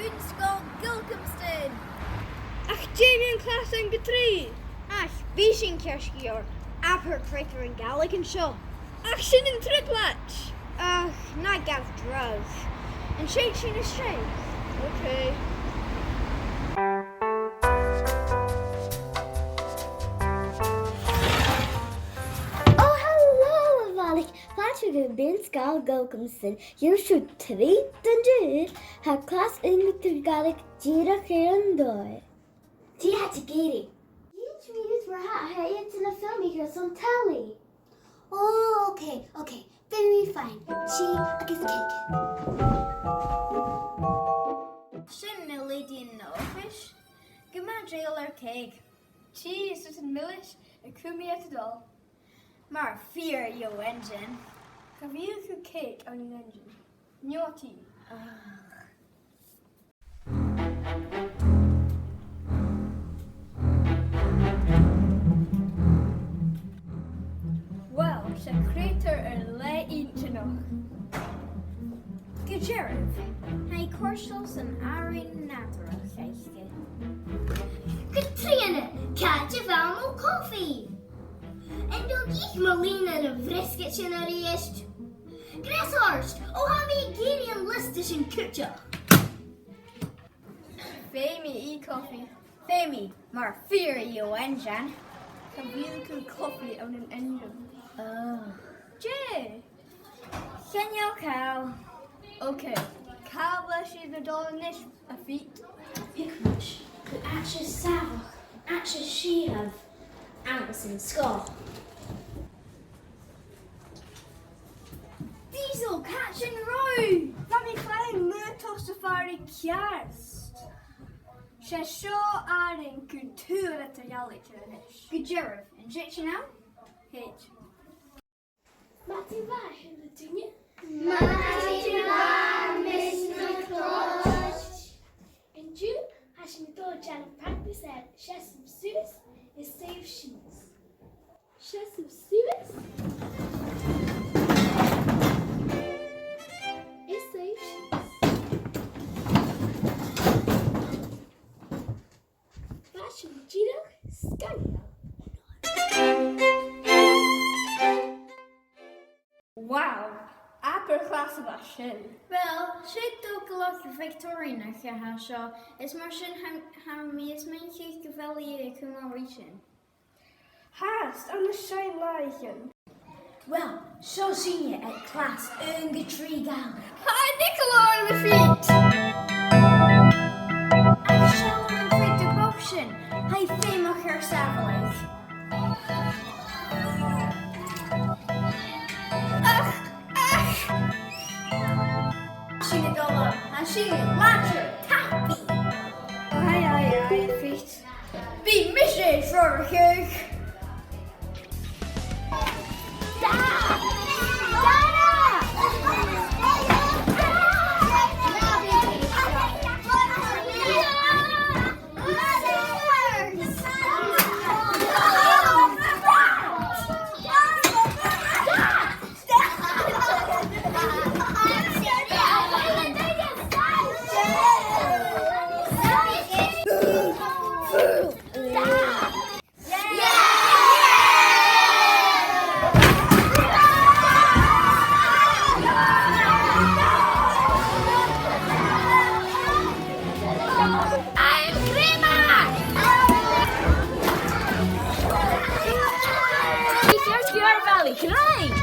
Bun-Sgoil Gilcomstoun. Ach, Jamie yn clas yn gytri. Ach, fi sy'n cysgu o'r Abercrater yn Gaelig yn sio. Ach, sy'n yn triplet. Ach, na gael drug. Yn siarad sy'n ysgrifennu. Okay. Oh, hello, Valik. Patrick en Bun-Sgoil Gilcomstoun. You should treat the duur. Haar klas ingetergalig Jira Kirandoi. Tia Tigiri. You tweeted for how it's in a filmmakers on telly. Oh, okay. Very fine. She gets cake. Sy'n y lady yn office. Gyma jail ar ceg. Cheese is een millish en kumi at het al. Mar fear yo engine. Kan we een cake aan een engine? Njoti. Wel, ze crater een le eentje nog. Gilcomstoun. Hij korstels een arin natural geestje. Katrina, catch a more coffee. En doe ik Melina een vrisketje naar de eerst. Grashorst, how many Gideon list is in kutje? Femi e-coffee. Femi, mar fear yo engine. Kan we een koffie aan een engine? Jay. Geniaal cow. Okay. Kabla is de dollar a feet. Hikmush, could actually Savach, actually she have Anderson skull. Diesel catch and row. Van die kleine murtos safari kjast. Ze zo aan een cultuurmateriaaletje is. Gilcomstoun. Injection now? Heet. Matty Vash in the Dunya. In June, als je me doorgaan op practice at Chesum Suez is safe shoes. Chesum Suez is safe shoes. Fashion Giro Scania. Wow. Upper class of Ashen. Wel, zit ook een Victorina gehaald. Is maar zijn harmismentje gevallen kumarichen. Haast aan de shine lijken. Wel, zo zie je het klas ungetriegel. Hi, Nicola on the feet. En shall een quick devotion. Hij femig hersavelig. Zie het al, en zie het later, tappie. Ai, feet. Wie mis je voor je? Valley, can I?